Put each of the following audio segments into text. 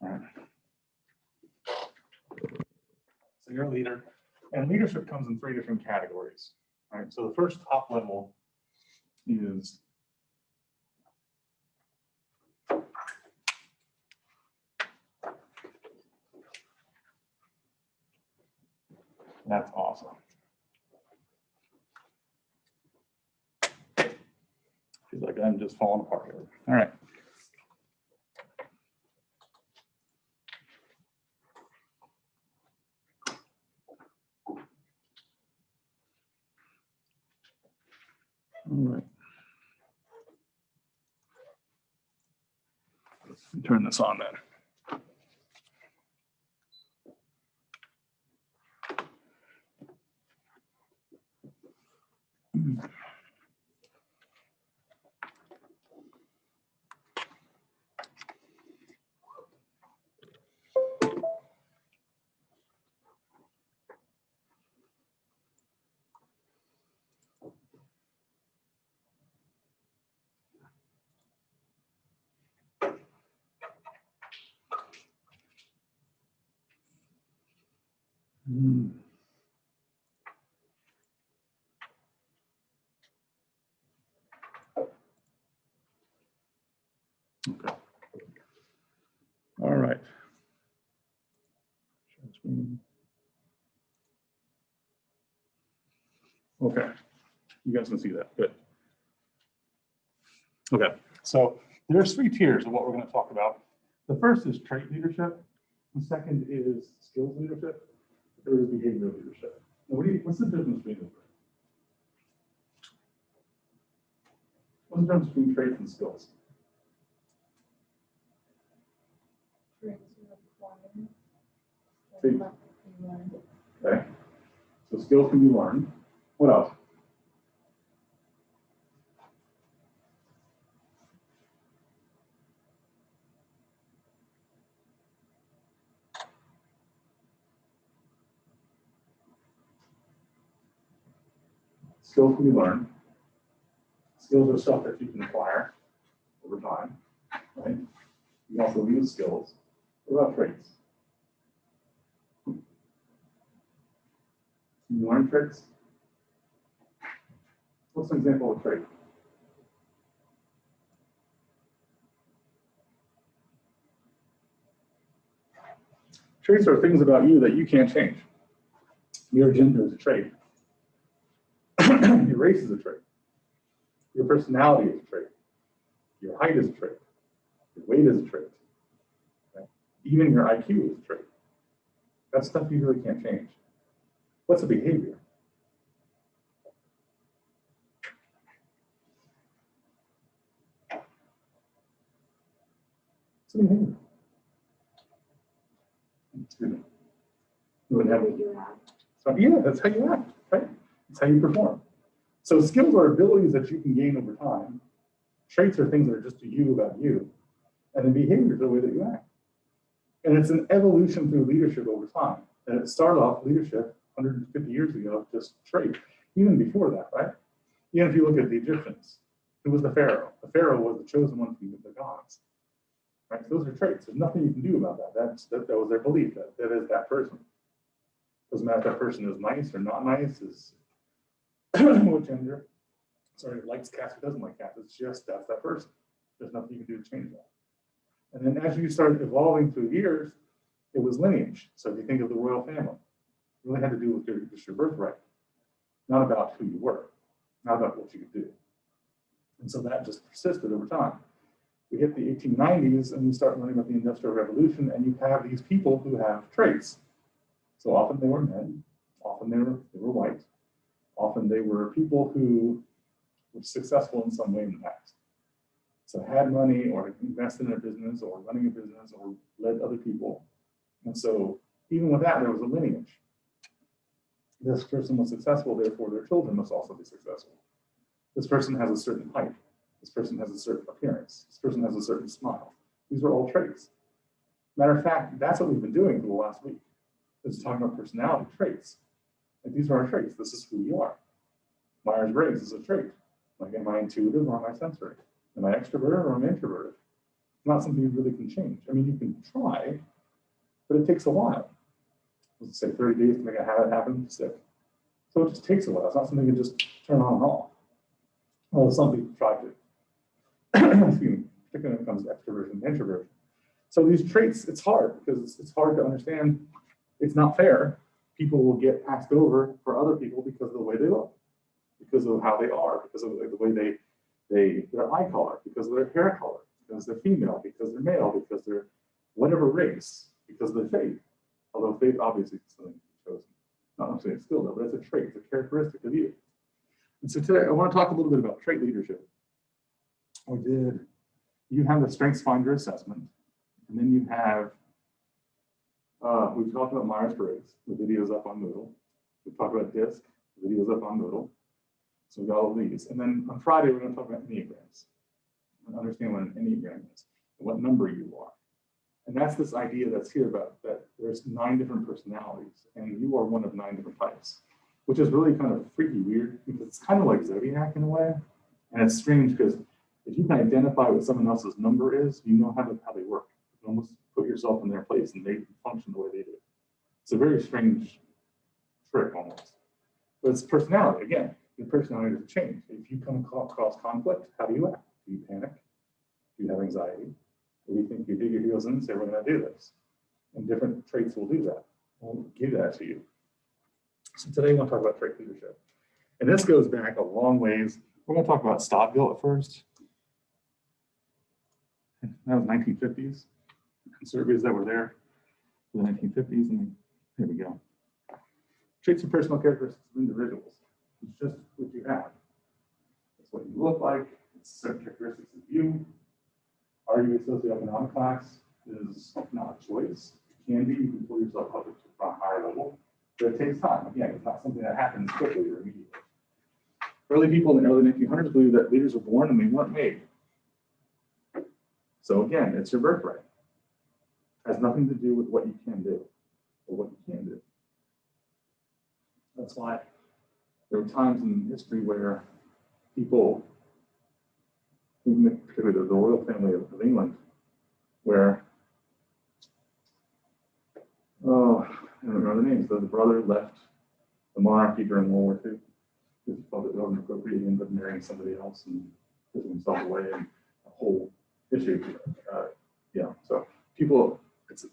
All right. So you're a leader, and leadership comes in 3 different categories. All right. So the first top level is that's awesome. Feels like I'm just falling apart here. All right. All right. Let's turn this on then. Okay. All right. Okay. You guys can see that. Good. Okay. So there's 3 tiers of what we're going to talk about. The first is trait leadership. The second is skills leadership. The third is behavioral leadership. Now, what's the difference between them? What's the difference between traits and skills? Traits. Okay. So skills can be learned. What else? Skills can be learned. Skills are stuff that you can acquire over time, right? You can also use skills. What about traits? Can you learn traits? What's an example of a trait? Traits are things about you that you can't change. Your gender is a trait. Your race is a trait. Your personality is a trait. Your height is a trait. Your weight is a trait. Okay? Even your IQ is a trait. That's stuff you really can't change. What's a behavior? It's a behavior. Excuse me. You would have so, yeah, that's how you act, right? That's how you perform. So skills are abilities that you can gain over time. Traits are things that are just to you about you. And then behavior is the way that you act. And it's an evolution through leadership over time. And it started off leadership 150 years ago, just trait. Even before that, right? Even if you look at the Egyptians, who was the Pharaoh? The Pharaoh was the chosen one from the gods. Right? So those are traits. There's nothing you can do about that. That was their belief. That is that person. Doesn't matter if that person is nice or not nice, is what gender. Sorry, likes cats or doesn't like cats. It's just that's that person. There's nothing you can do to change that. And then as you start evolving through years, it was lineage. So if you think of the royal family, it really had to do with your birthright, not about who you were, not about what you could do. And so that just persisted over time. We hit the 1890s and we start learning about the Industrial Revolution, and you have these people who have traits. So often they were men, often they were white, often they were people who were successful in some way in the past. So had money or invested in a business or running a business or led other people. And so even with that, there was a lineage. This person was successful, therefore their children must also be successful. This person has a certain height. This person has a certain appearance. This person has a certain smile. These are all traits. Matter of fact, that's what we've been doing for the last week. Is talking about personality traits. Like these are our traits. This is who we are. Myers-Briggs is a trait. Like, am I intuitive or am I sensory? Am I extroverted or am I introverted? It's not something you really can change. I mean, you can try, but it takes a while. Let's say 30 days to make a habit happen, stick. So it just takes a while. It's not something you can just turn on and off. Well, some people try to. Excuse me, particularly when it comes to extroversion and introversion. So these traits, it's hard because it's hard to understand. It's not fair. People will get passed over for other people because of the way they look, because of how they are, because of the way their eye color, because of their hair color, because they're female, because they're male, because they're whatever race, because of their faith. Although faith obviously is something chosen. Not necessarily a skill though, but it's a trait, it's a characteristic of you. And so today I want to talk a little bit about trait leadership. You have the Strengths Finder assessment, and then you have, we've talked about Myers-Briggs, the video's up on Moodle. We've talked about DISC, the video's up on Moodle. So we've got all of these. And then on Friday, we're going to talk about Enneagrams and understand what an Enneagram is and what number you are. And that's this idea that's here about that there's 9 different personalities and you are one of 9 different types, which is really kind of freaky weird because it's kind of like Zodiac in a way. And it's strange because if you can identify what someone else's number is, you know how they work. You can almost put yourself in their place and they function the way they do. It's a very strange trick almost. But it's personality. Again, your personality doesn't change. If you come across conflict, how do you act? Do you panic? Do you have anxiety? Or do you think you dig your heels in and say, we're going to do this? And different traits will do that. We'll give that to you. So today we're going to talk about trait leadership. And this goes back a long ways. We're going to talk about Stottville at first. That was 1950s. And surveys that were there for the 1950s. And here we go. Traits and personal characteristics of individuals. It's just what you have. It's what you look like. It's certain characteristics of you. Are you a socioeconomic class? Is not a choice. It can be. You can pull yourself up to a higher level. But it takes time. Again, it's not something that happens quickly or immediately. Early people in the early 1900s believed that leaders were born and they weren't made. So again, it's your birthright. It has nothing to do with what you can do or what you can't do. That's why there were times in history where people, particularly the royal family of England, where, oh, I don't remember the names, the brother left the monarchy during World War II. He felt it wasn't appropriate, he ended up marrying somebody else and putting himself away, and a whole issue. So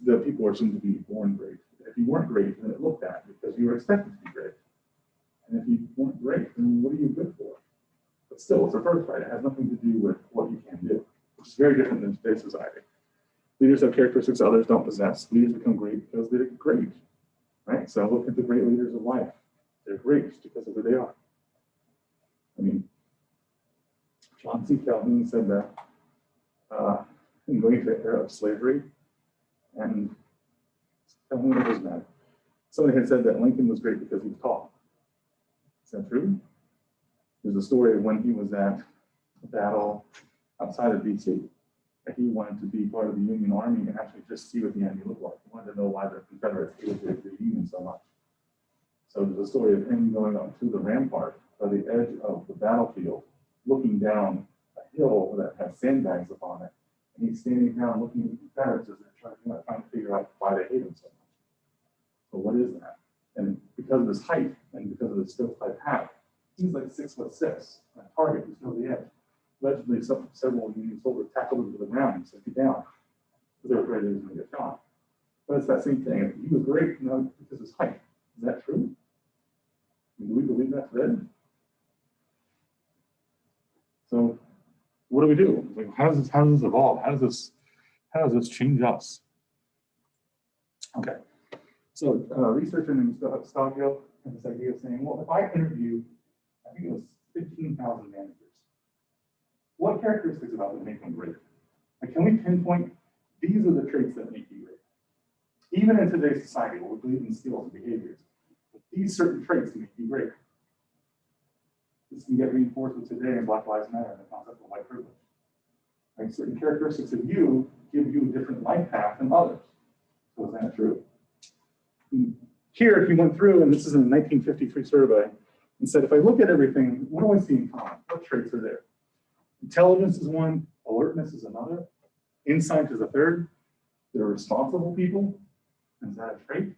the people are assumed to be born great. If you weren't great, then it looked at because you were expected to be great. And if you weren't great, then what are you good for? But still, it's a birthright. It has nothing to do with what you can do, which is very different than today's society. Leaders have characteristics others don't possess. Leaders become great because they're great, right? So look at the great leaders of life. They're great just because of who they are. I mean, John C. Calhoun said that in going to the era of slavery, and Calhoun was mad. Somebody had said that Lincoln was great because he was tall. Is that true? There's a story of when he was at a battle outside of DC. He wanted to be part of the Union Army and actually just see what the enemy looked like. He wanted to know why the Confederates hated the Union so much. So there's a story of him going up to the rampart by the edge of the battlefield, looking down a hill that has sandbags upon it. And he's standing down looking at the Confederates as they're trying to figure out why they hate him so much. So what is that? And because of his height and because of his stovepipe hat, he's like 6'6". On target, he's over the edge. Allegedly, several Union soldiers tackled him to the ground and said, "Get down," because they were afraid he was going to get shot. But it's that same thing. He was great, because of his height. Is that true? Do we believe that today? So, what do we do? Like, how does this evolve? How does this change us? Okay. So, researcher named Stottville had this idea of saying, well, if I interview, I think it was 15,000 managers, what characteristics about them make them great? Like, can we pinpoint these are the traits that make you great? Even in today's society, where we believe in skills and behaviors, but these certain traits make you great. This can get reinforced with today in Black Lives Matter and the concept of white privilege. Like, certain characteristics of you give you a different life path than others. So is that true? Here, if you went through, and this is in a 1953 survey, and said, if I look at everything, what do I see in common? What traits are there? Intelligence is one, alertness is another, Insight is a third. They're responsible people. Is that a trait?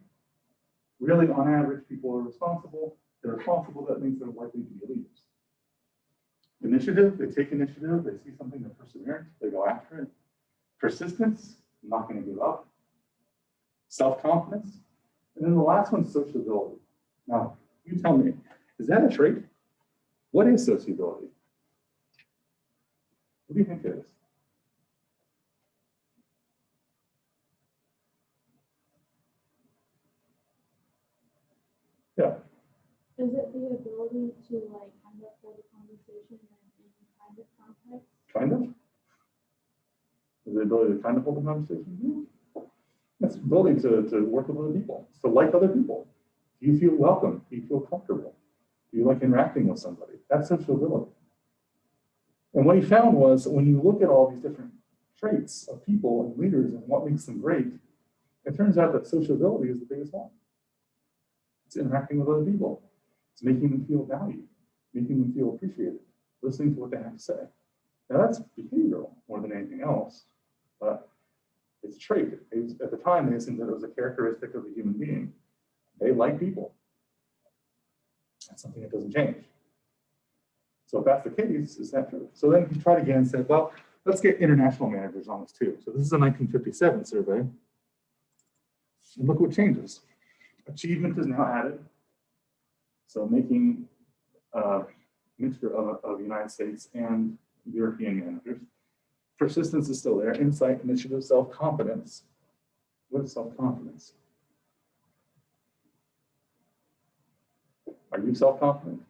Really, on average, people are responsible. They're responsible, that means they're likely to be leaders. Initiative, they take initiative, they see something, they're perseverant, they go after it. Persistence, I'm not going to give up. Self-confidence. And then the last one, sociability. Now, you tell me, is that a trait? What is sociability? What do you think it is? Yeah. Is it the ability to like kind of hold a conversation in kind of context? Kind of? Is the ability to kind of hold a conversation? That's the ability to work with other people, to like other people. Do you feel welcome? Do you feel comfortable? Do you like interacting with somebody? That's sociability. And what he found was when you look at all these different traits of people and leaders and what makes them great, it turns out that sociability is the biggest one. It's interacting with other people. It's making them feel valued, making them feel appreciated, listening to what they have to say. Now that's behavioral more than anything else, but it's a trait. At the time, they assumed that it was a characteristic of the human being. They like people. That's something that doesn't change. So if that's the case, is that true? So then he tried again and said, well, let's get international managers on this too. So this is a 1957 survey. And look what changes. Achievement is now added. So making a mixture of United States and European managers. Persistence is still there. Insight, initiative, self-confidence. What is self-confidence? Are you self-confident?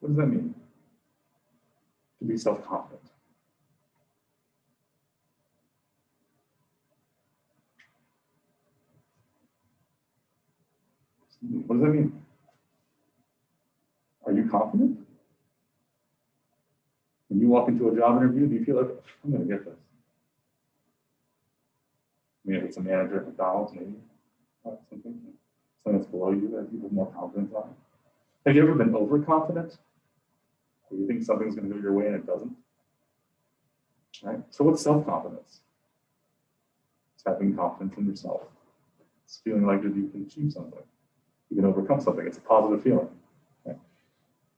What does that mean? To be self-confident. What does that mean? Are you confident? When you walk into a job interview, do you feel like, I'm going to get this? I mean, if it's a manager at McDonald's, maybe, something that's below you that people have more confidence on. Have you ever been overconfident? Where you think something's going to go your way and it doesn't? Right? So what's self-confidence? It's having confidence in yourself. It's feeling like that you can achieve something. You can overcome something. It's a positive feeling. Okay.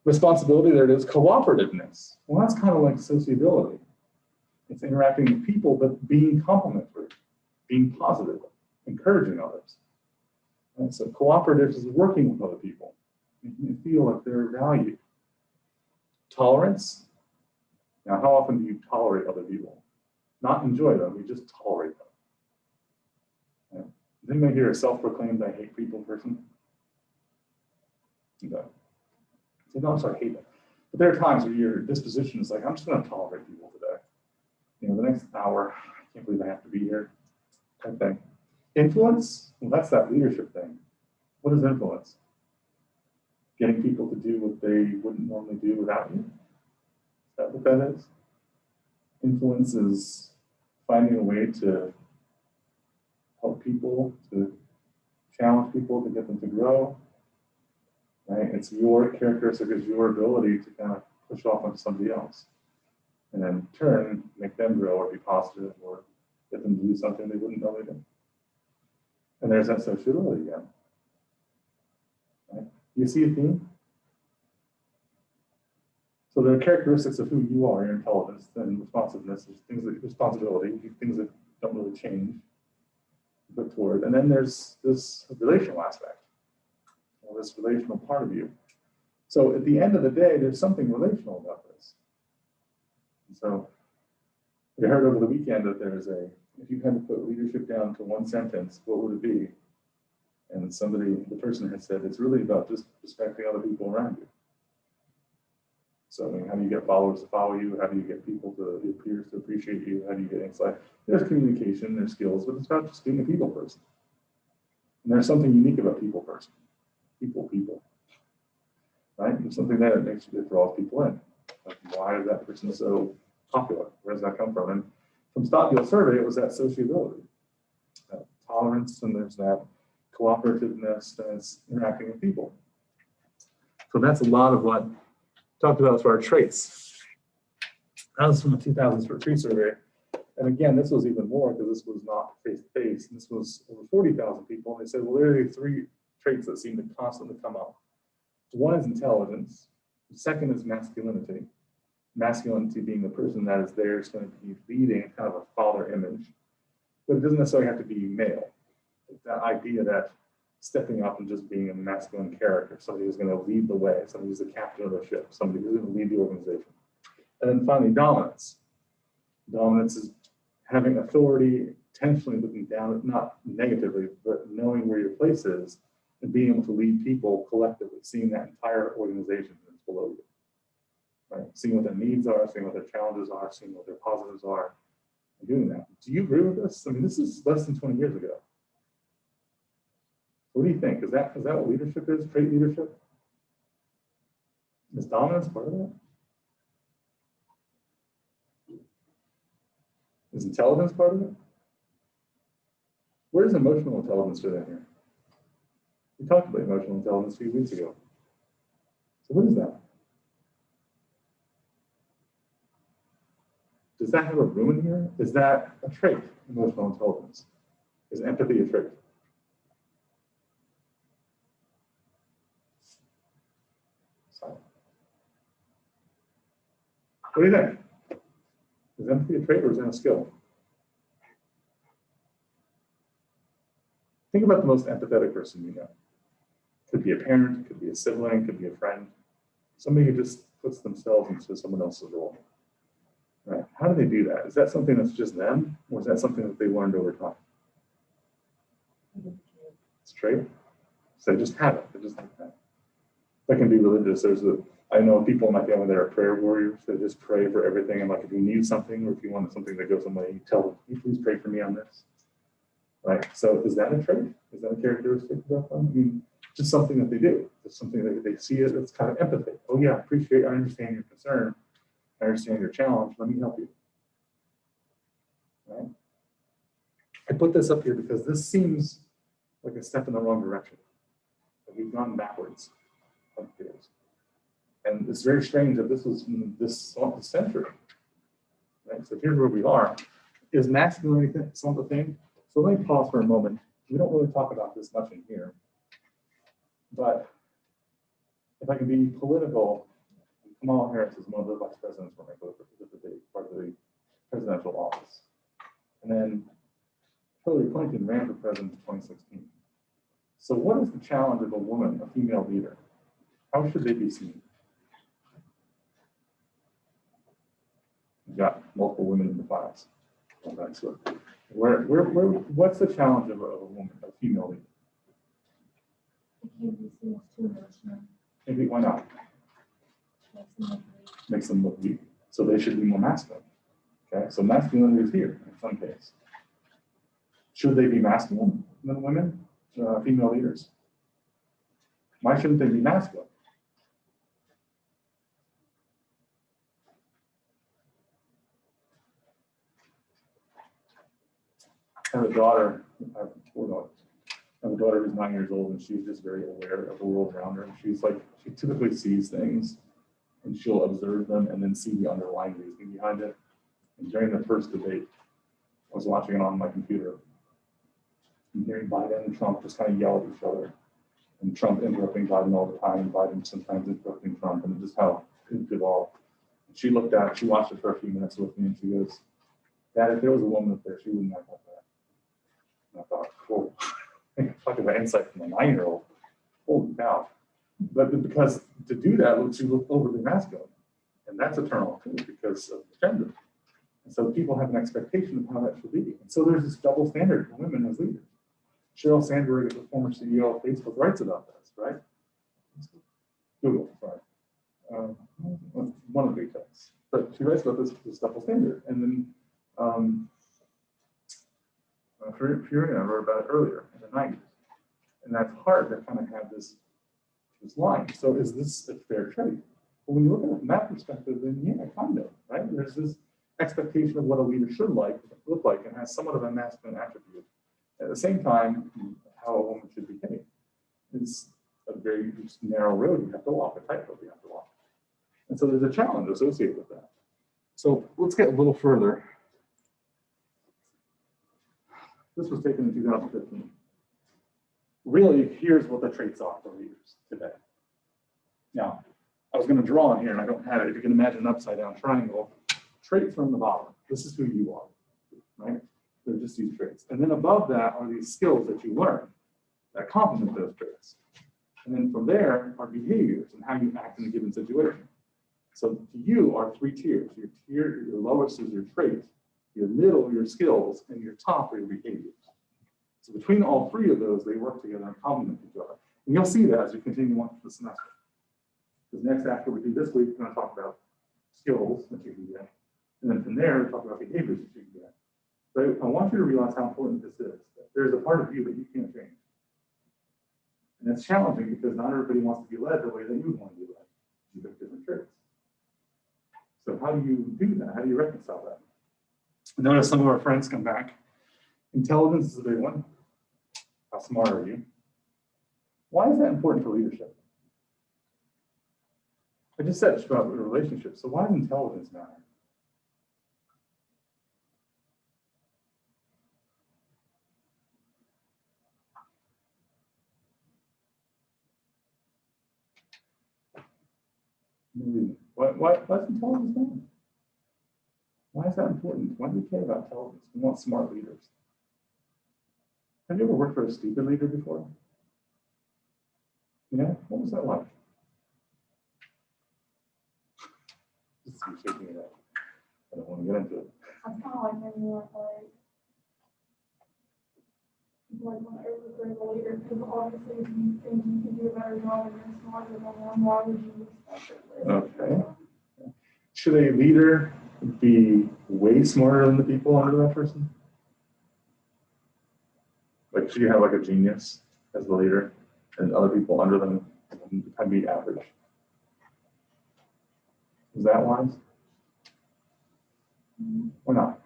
Responsibility, there it is. Cooperativeness. Well, that's kind of like sociability. It's interacting with people, but being complimentary, being positive, encouraging others. And so cooperative is working with other people, making them feel like they're valued. Tolerance. Now, how often do you tolerate other people? Not enjoy them, you just tolerate them. Yeah. Does anybody here a self-proclaimed I hate people person? No. So, no, I'm sorry, I hate them. But there are times where your disposition is like, I'm just going to tolerate people today. You know, the next hour, I can't believe I have to be here, type thing. Influence, well, that's that leadership thing. What is influence? Getting people to do what they wouldn't normally do without you? Is that what that is? Influence is finding a way to help people, to challenge people, to get them to grow. Right? It's your characteristic, it's your ability to kind of push off on somebody else. And then in turn, make them grow or be positive or get them to do something they wouldn't normally do. And there's that sociability again. Right? You see a theme? So there are characteristics of who you are, your intelligence and responsiveness, there's things that responsibility, things that don't really change, put toward. And then there's this relational aspect, this relational part of you. So at the end of the day, there's something relational about this. And so we heard over the weekend that there's if you had to put leadership down to one sentence, what would it be? And the person had said, it's really about just respecting other people around you. So I mean, how do you get followers to follow you? How do you get people your peers to appreciate you? How do you get insight? There's communication, there's skills, but it's about just being a people person. And there's something unique about people person. People. Right? There's something there that draws people in. Like, why is that person so popular? Where does that come from? And from Stockdale survey, it was that sociability, that tolerance, and there's that cooperativeness, that's interacting with people. So that's a lot of what talked about as far as traits. That was from a 2003 survey. And again, this was even more because this was not face-to-face. This was over 40,000 people. And they said, well, there are three traits that seem to constantly come up. One is intelligence. The second is masculinity. Masculinity being the person that is there is going to be leading kind of a father image. But it doesn't necessarily have to be male. That idea that stepping up and just being a masculine character, somebody who's going to lead the way, somebody who's the captain of the ship, somebody who's going to lead the organization. And then finally, dominance. Dominance is having authority, intentionally looking down, not negatively, but knowing where your place is and being able to lead people collectively, seeing that entire organization that's below you. Right? Seeing what their needs are, seeing what their challenges are, seeing what their positives are, and doing that. Do you agree with this? I mean, this is less than 20 years ago. What do you think? Is that what leadership is? Trait leadership? Is dominance part of that? Is intelligence part of it? Where does emotional intelligence fit in here? We talked about emotional intelligence a few weeks ago. So what is that? Does that have a room in here? Is that a trait, emotional intelligence? Is empathy a trait? What do you think? Is empathy a trait or is that a skill? Think about the most empathetic person you know. Could be a parent, could be a sibling, could be a friend. Somebody who just puts themselves into someone else's role. Right? How do they do that? Is that something that's just them, or is that something that they learned over time? It's a trait. So they just have it. They're just like that. That can be religious. I know people in my family that are prayer warriors. They just pray for everything. And like, if you need something, or if you want something that goes away, you tell them, "Can you please pray for me on this?" Right? So is that a trait? Is that a characteristic about them? I mean, just something that they do. It's something that they see it. It's kind of empathy. Oh yeah, I understand your concern. I understand your challenge. Let me help you. Right? I put this up here because this seems like a step in the wrong direction. We've gone backwards. And it's very strange that this was in this century. Right? So here's where we are. Is masculinity some of the thing? So let me pause for a moment. We don't really talk about this much in here. But if I can be political, Kamala Harris is one of the vice presidents for part of the presidential office. And then Hillary Clinton ran for president in 2016. So what is the challenge of a woman, a female leader? How should they be seen? We've got multiple women in the class. What's the challenge of a woman, a female leader? It can't be seen as too emotional. Maybe why not? Makes them look weak. So they should be more masculine. Okay, so masculinity is here in some case. Should they be masculine than women, female leaders? Why shouldn't they be masculine? I have a daughter, I have 4 daughters. I have a daughter who's 9 years old, and she's just very aware of the world around her. She typically sees things, and she'll observe them and then see the underlying reasoning behind it. And during the first debate, I was watching it on my computer, and hearing Biden and Trump just kind of yell at each other, and Trump interrupting Biden all the time, and Biden sometimes interrupting Trump, and just how it evolved. She watched it for a few minutes with me, and she goes, "Dad, if there was a woman up there, she wouldn't act like that." And I thought, cool. Talking about insight from a 9-year-old. Holy cow. But because to do that, you look overly masculine. And that's a turn off too, because of gender. And so people have an expectation of how that should be. And so there's this double standard for women as leaders. Sheryl Sandberg is the former CEO of Facebook, writes about this, right? Google, sorry. One of the big techs. But she writes about this double standard. And then Fiorina wrote about it earlier in the 90s. And that's hard to kind of have this line. So is this a fair trait? Well, when you look at it from that perspective, then yeah, kind of, right? There's this expectation of what a leader should look like and has somewhat of a masculine attribute. At the same time, how a woman should behave. It's a very narrow road you have to walk, a tightrope you have to walk. And so there's a challenge associated with that. So let's get a little further. This was taken in 2015. Really, here's what the traits are for leaders today. Now, I was going to draw on here, and I don't have it. If you can imagine an upside-down triangle, traits from the bottom. This is who you are, right? They're just these traits. And then above that are these skills that you learn that complement those traits. And then from there are behaviors and how you act in a given situation. So to you are 3 tiers. Your lowest is your traits, your middle are your skills, and your top are your behaviors. So between all 3 of those, they work together and complement each other. And you'll see that as you continue on through the semester. Because next, after we do this week, we're going to talk about skills that you can get. And then from there, we'll talk about behaviors that you can get. But I want you to realize how important this is. There's a part of you that you can't change. And it's challenging because not everybody wants to be led the way that you want to be led. You have different traits. So how do you do that? How do you reconcile that? Notice some of our friends come back. Intelligence is a big one. How smart are you? Why is that important for leadership? I just said it's about relationships. So why does intelligence matter? What's intelligence matter? Why is that important? Why do we care about intelligence? We want smart leaders. Have you ever worked for a stupid leader before? Yeah? What was that like? Just keep shaking it up. I don't want to get into it. That's kind of like when you like when I recruit a leader, because obviously if you think you can do a better job and you're smarter than them, why would you expect it? Okay. Should a leader be way smarter than the people under that person? Like, should you have like a genius as the leader and other people under them can be average? Is that wise? Or not?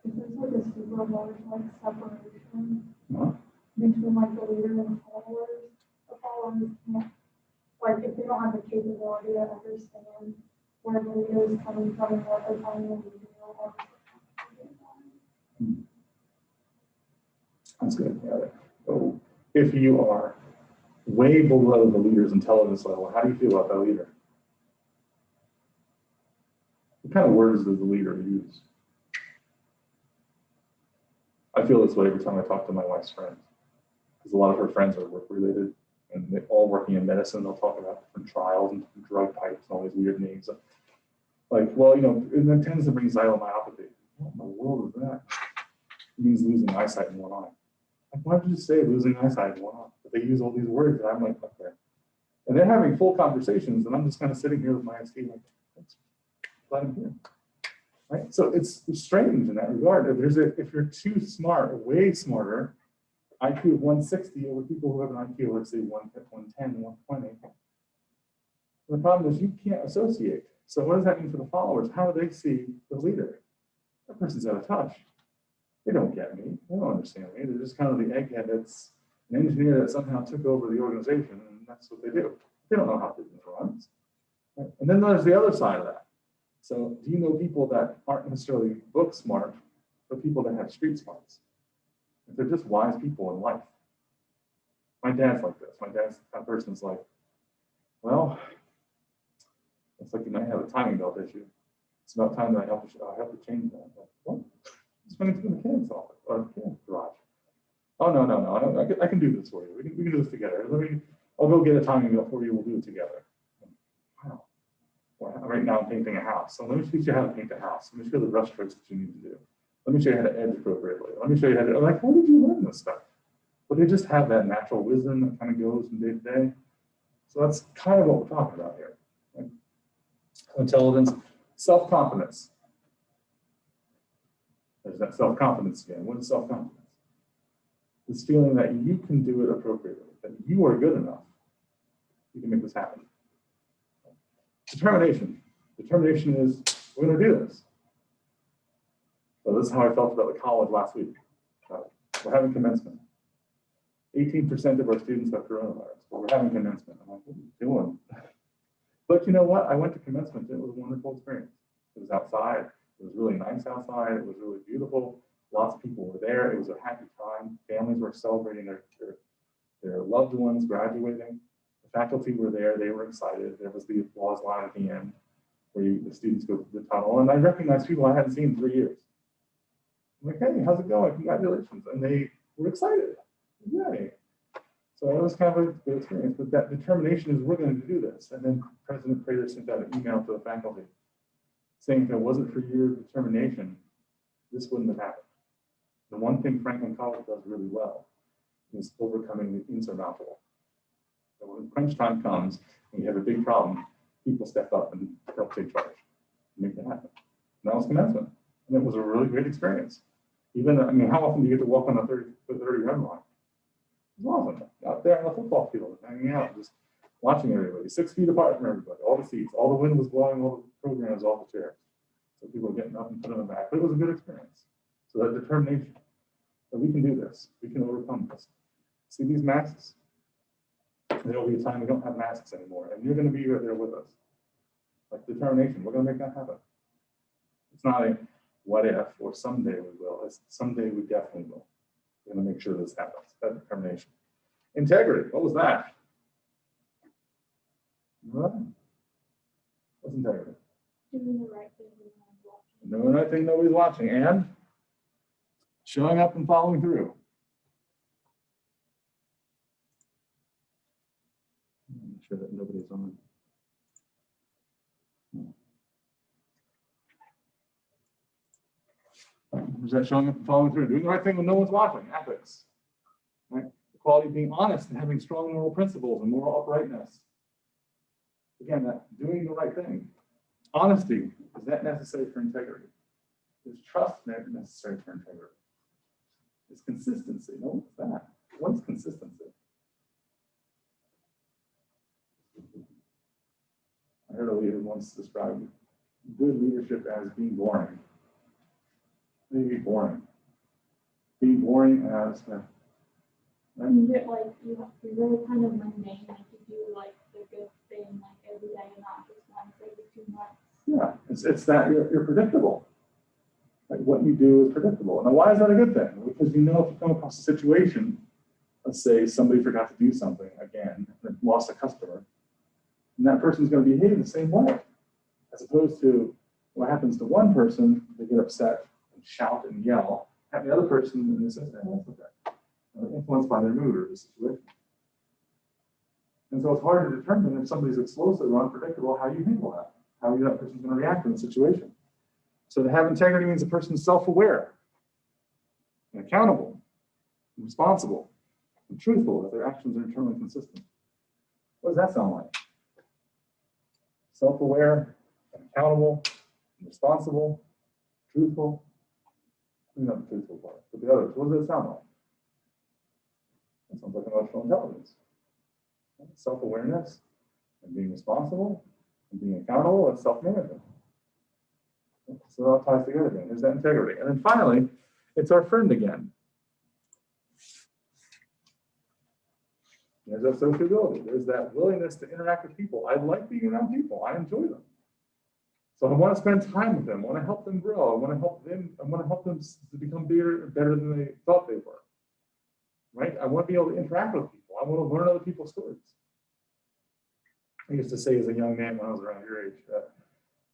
If there's like a super large like separation No? between like the leader and the followers can't, like if they don't have the capability to understand where the leader is coming from and what they're telling them to do. That's good. So if you are way below the leader's intelligence level, how do you feel about that leader? What kind of words does the leader use? I feel this way every time I talk to my wife's friends, because a lot of her friends are work related and they're all working in medicine. They'll talk about different trials and different drug types and all these weird names. Like, well, you know, and that tends to bring xylomyopathy. What in the world is that? It means losing eyesight in one eye. Like, why did you say losing eyesight in one eye? But they use all these words that I'm like, okay. And they're having full conversations, and I'm just kind of sitting here with my ST like, that's glad I'm here. Right? So it's strange in that regard. If you're too smart, or way smarter, IQ of 160 over people who have an IQ of, let's say, 110, 120. The problem is you can't associate. So what does that mean for the followers? How do they see the leader? That person's out of touch. They don't get me. They don't understand me. They're just kind of the egghead that's an engineer that somehow took over the organization, and that's what they do. They don't know how business runs. Right? And then there's the other side of that. So do you know people that aren't necessarily book smart, but people that have street smarts? They're just wise people in life. My dad's like this. My dad's that person's like, well, it's like you might have a timing belt issue. It's about time that I help you change that. Like, what? Just went into the mechanic's office or mechanic garage. Oh no! I can do this for you. We can do this together. I'll go get a timing belt for you. We'll do it together. Wow. Well, right now I'm painting a house. So let me teach you how to paint a house. Let me show you the brush strokes that you need to do. Let me show you how to edge appropriately. Let me show you how to. Like, how did you learn this stuff? But they just have that natural wisdom that kind of goes from day to day. So that's kind of what we're talking about here. Right? Intelligence, self-confidence. There's that self-confidence again. What is self-confidence? This feeling that you can do it appropriately, that you are good enough. You can make this happen. Determination. Determination is, we're going to do this. So this is how I felt about the college last week. We're having commencement. 18% of our students have coronavirus, but we're having commencement. I'm like, what are you doing? But you know what? I went to commencement. It was a wonderful experience. It was outside. It was really nice outside. It was really beautiful. Lots of people were there. It was a happy time. Families were celebrating their loved ones graduating. The faculty were there. They were excited. There was the applause line at the end where the students go through the tunnel. And I recognized people I hadn't seen in 3 years. I'm like, hey, how's it going? Congratulations. And they were excited. Yay. So it was kind of a good experience, but that determination is we're going to do this. And then President Prater sent out an email to the faculty saying if it wasn't for your determination, this wouldn't have happened. The one thing Franklin College does really well is overcoming the insurmountable. So when crunch time comes and you have a big problem, people step up and help take charge and make it happen. And that was commencement. And it was a really great experience. Even, I mean, how often do you get to walk on the 30 yard line? It was awesome. Out there on the football field, hanging out, just watching everybody, 6 feet apart from everybody, all the seats, all the wind was blowing all the programs off the chairs. So people were getting up and putting them back. But it was a good experience. So that determination that we can do this, we can overcome this. See these masks? There will be a time we don't have masks anymore, and you're going to be right there with us. Like determination, we're going to make that happen. It's not a what if or someday we will. It's someday we definitely will. We're going to make sure this happens. That determination. Integrity. What was that? What? What's integrity? Doing the right thing. Doing the right thing, nobody's watching, and showing up and following through. Make sure that nobody's on. Is that showing up and following through? Doing the right thing when no one's watching. Ethics. Right? The quality of being honest and having strong moral principles and moral uprightness. Again, that doing the right thing. Honesty, is that necessary for integrity? Is trust necessary for integrity? Is consistency? No, what's that? What's consistency? I heard a leader once describe good leadership as being boring. Maybe boring. Being boring as You get like you really kind of mundane, like you do like the good thing like every day, not just once every 2 months. Yeah, it's that you're predictable. Like what you do is predictable. Now, why is that a good thing? Because you know if you come across a situation, let's say somebody forgot to do something again, and lost a customer, and that person's going to behave the same way, as opposed to what happens to one person, they get upset and shout and yell at the other person, and they say, oh, that's okay. They're influenced by their mood or the situation. And so it's hard to determine if somebody's explosive or unpredictable, how you handle that, how that person's going to react in the situation. So to have integrity means a person's self-aware and accountable and responsible and truthful, that their actions are internally consistent. What does that sound like? Self-aware and accountable and responsible, truthful. Not the truthful part, but the others. What does that sound like? That sounds like emotional intelligence. Self-awareness and being responsible and being accountable and self-management. So it all ties together again. There's that integrity. And then finally, it's our friend again. There's that sociability. There's that willingness to interact with people. I like being around people. I enjoy them. So I want to spend time with them. I want to help them grow. I want to help them to become better than they thought they were. Right? I want to be able to interact with people. I want to learn other people's stories. I used to say as a young man when I was around your age that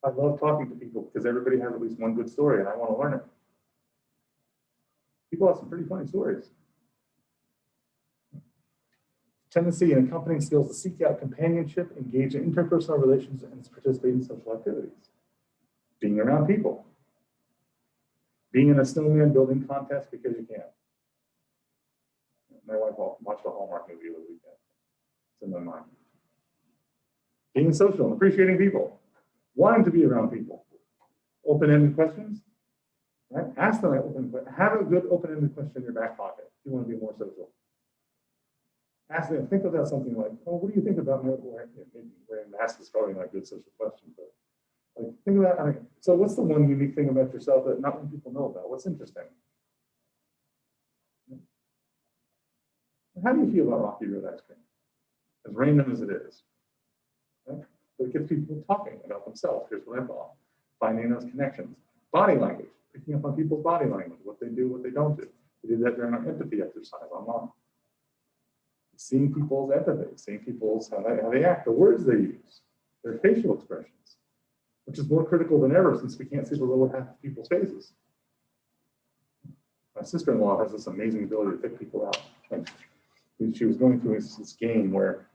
I love talking to people because everybody has at least one good story and I want to learn it. People have some pretty funny stories. Tendency and accompanying skills to seek out companionship, engage in interpersonal relations, and participate in social activities. Being around people. Being in a snowman building contest because you can. My wife watched a Hallmark movie over the weekend. It's in my mind. Being social and appreciating people. Wanting to be around people. Open-ended questions. Right? Ask them have a good open-ended question in your back pocket if you want to be more social. Ask them, think about something like, oh, what do you think about wearing masks is probably not a good social question, but like think about, so what's the one unique thing about yourself that not many people know about? What's interesting? How do you feel about Rocky Road ice cream? As random as it is, right? But it gets people talking about themselves. Here's what I bought. Finding those connections. Body language, picking up on people's body language, what they do, what they don't do. We did that during our empathy exercise online. Seeing people's empathy, seeing people's how they act, the words they use, their facial expressions, which is more critical than ever since we can't see the lower half of people's faces. My sister-in-law has this amazing ability to pick people out. Like, she was going through this game where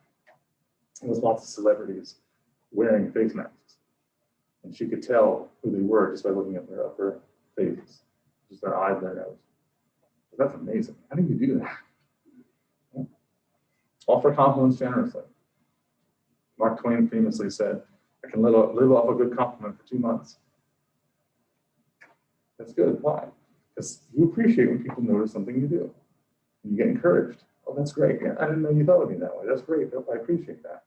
there was lots of celebrities wearing face masks, and she could tell who they were just by looking at their upper faces, just their eyes, their nose. But that's amazing. How do you do that? Offer compliments generously. Mark Twain famously said, I can live off a good compliment for 2 months. That's good. Why? Because you appreciate when people notice something you do. You get encouraged. Oh, that's great. Yeah, I didn't know you thought of me that way. That's great. I appreciate that.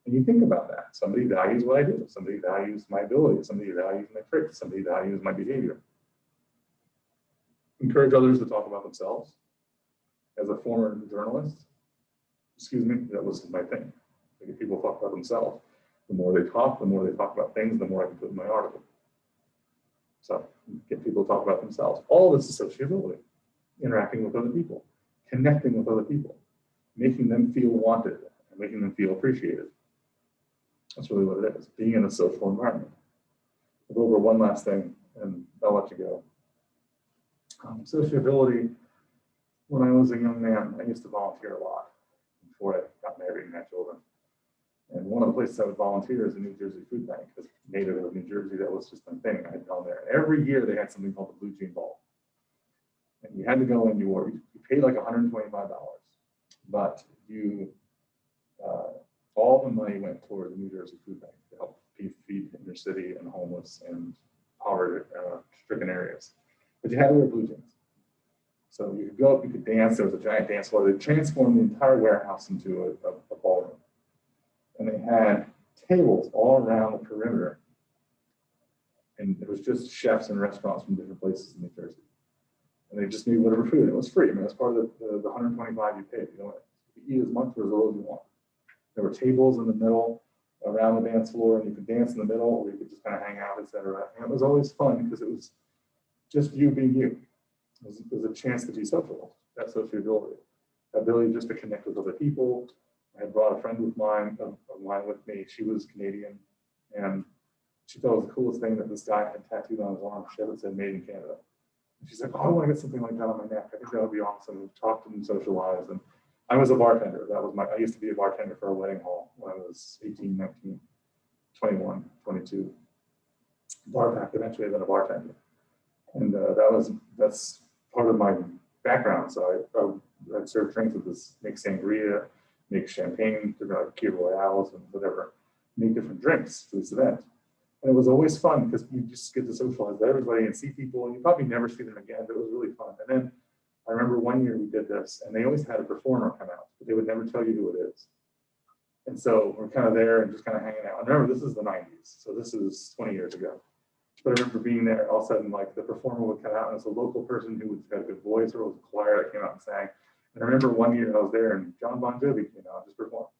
And you think about that. Somebody values what I do. Somebody values my ability. Somebody values my traits. Somebody values my behavior. Encourage others to talk about themselves. As a former journalist, excuse me, that was my thing. Like if people talk about themselves, the more they talk about things, the more I can put in my article. So get people to talk about themselves. All this is sociability, interacting with other people, connecting with other people, making them feel wanted and making them feel appreciated. That's really what it is, being in a social environment. I'll go over one last thing and I'll let you go. Sociability, when I was a young man, I used to volunteer a lot before I got married and had children. And one of the places I would volunteer is the New Jersey Food Bank, because native of New Jersey, that was just a thing. I had gone there. And every year they had something called the Blue Jean Ball. And you had to go and you paid like $125, but all the money went toward the New Jersey Food Bank to help feed inner city and homeless and poverty-stricken areas. But you had to wear blue jeans. So you could go up, you could dance. There was a giant dance floor. They transformed the entire warehouse into a ballroom. And they had tables all around the perimeter. And it was just chefs and restaurants from different places in New Jersey. And they just made whatever food. It was free. I mean, that's part of the $125 you paid. You know, you could eat as much or as little as you want. There were tables in the middle around the dance floor, and you could dance in the middle, or you could just kind of hang out, etc. And it was always fun because it was just you being you. It was a chance to be social, that sociability, the ability just to connect with other people. I had brought a friend of mine with me. She was Canadian, and she thought it was the coolest thing that this guy had tattooed on his arm. She had it said "Made in Canada." And she's like, "Oh, I want to get something like that on my neck. I think that would be awesome." We talked and socialized, and I was a bartender. I used to be a bartender for a wedding hall when I was 18, 19, 21, 22. Bar back, eventually I've been a bartender. And that's part of my background. So I serve drinks with this, make sangria, make champagne, key royales and whatever, make different drinks for this event. And it was always fun because you just get to socialize with everybody and see people, and you probably never see them again, but it was really fun. And then I remember one year we did this, and they always had a performer come out, but they would never tell you who it is. And so we're kind of there and just kind of hanging out. And remember, this is the 90s, so this is 20 years ago. But I remember being there, all of a sudden, like the performer would come out, and it was a local person who had a good voice, or it was a choir that came out and sang. And I remember one year I was there, and John Bon Jovi came out and just performed.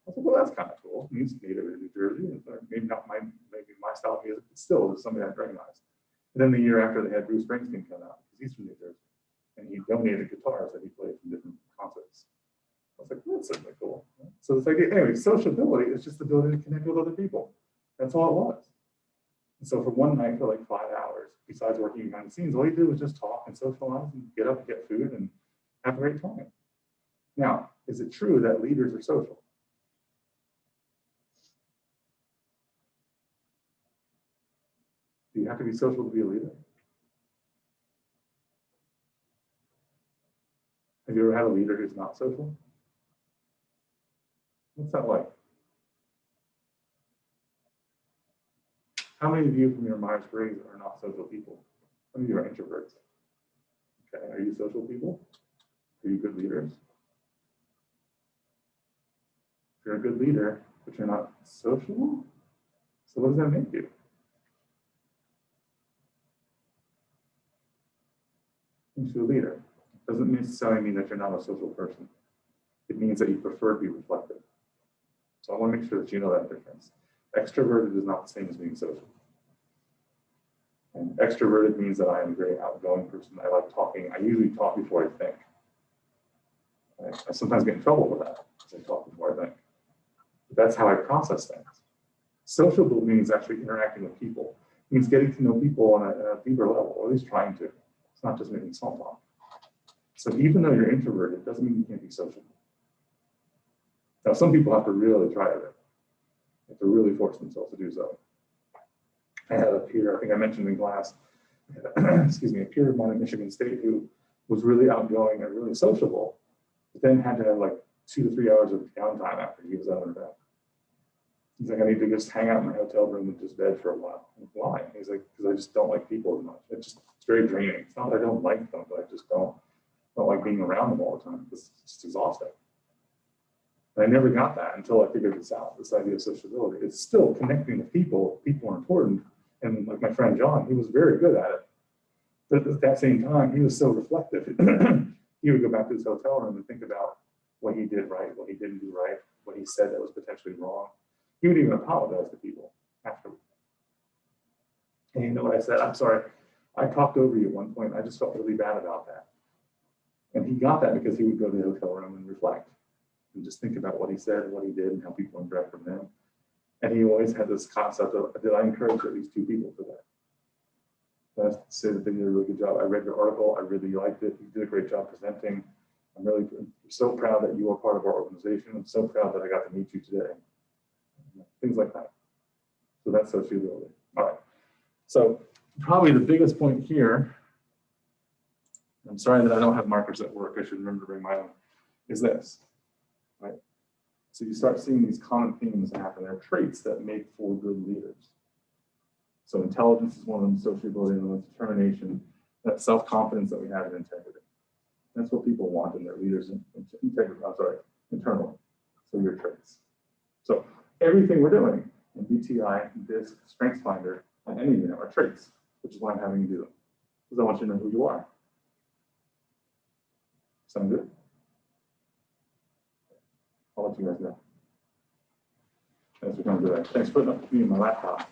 I was like, well, that's kind of cool. He's native in New Jersey, and maybe not maybe my style of music, but still, it was something I'd recognize. And then the year after, they had Bruce Springsteen come out, because he's from New Jersey, and he donated guitars that he played from different concerts. I was like, well, that's certainly cool. So it's like, anyway, sociability is just the ability to connect with other people. That's all it was. And so for one night, for like 5 hours, besides working behind the scenes, all you did was just talk and socialize and get up and get food and have a great time. Now, is it true that leaders are social? Do you have to be social to be a leader? Have you ever had a leader who's not social? What's that like? How many of you from your Myers-Briggs are not social people? How many of you are introverts? Okay, are you social people? Are you good leaders? If you're a good leader, but you're not social, so what does that make you? Makes you a leader. It doesn't necessarily mean that you're not a social person. It means that you prefer to be reflective. So I want to make sure that you know that difference. Extroverted is not the same as being social. And extroverted means that I am a very outgoing person. I like talking. I usually talk before I think. I sometimes get in trouble with that because I talk before I think. But that's how I process things. Sociable means actually interacting with people. It means getting to know people on a deeper level, or at least trying to. It's not just making small talk. So even though you're introverted, it doesn't mean you can't be sociable. Now, some people have to really try it. They have to really force themselves to do so. I had a peer, I think I mentioned in class, excuse me, a peer of mine at Michigan State who was really outgoing and really sociable, but then had to have like 2 to 3 hours of downtime after he was out of bed. He's like, I need to just hang out in my hotel room and just bed for a while. I'm like, why? He's like, because I just don't like people as much. It's very draining. It's not that I don't like them, but I just don't like being around them all the time because it's just exhausting. And I never got that until I figured this out, this idea of sociability. It's still connecting with people. People are important. And like my friend John, he was very good at it. But at that same time, he was so reflective. He would go back to his hotel room and think about what he did right, what he didn't do right, what he said that was potentially wrong. He would even apologize to people afterward. And you know what I said? I'm sorry, I talked over you at one point. I just felt really bad about that. And he got that because he would go to the hotel room and reflect and just think about what he said and what he did and how people interact with him. And he always had this concept of, did I encourage at least 2 people today? I say that they did a really good job. I read your article. I really liked it. You did a great job presenting. I'm really so proud that you are part of our organization. I'm so proud that I got to meet you today. Things like that. So that's sociability. All right. So probably the biggest point here, I'm sorry that I don't have markers at work. I should remember to bring my own, is this, right? So you start seeing these common themes happen. There are traits that make for good leaders. So intelligence is one of them, sociability, and determination, that self-confidence that we have in integrity. That's what people want in their leaders, internally. So your traits. So everything we're doing in BTI, DISC, StrengthsFinder, and any of them are traits, which is why I'm having you do them. Because I want you to know who you are. Sound good? I'll let you guys know. Thanks for coming today. Thanks for putting up with me and my laptop.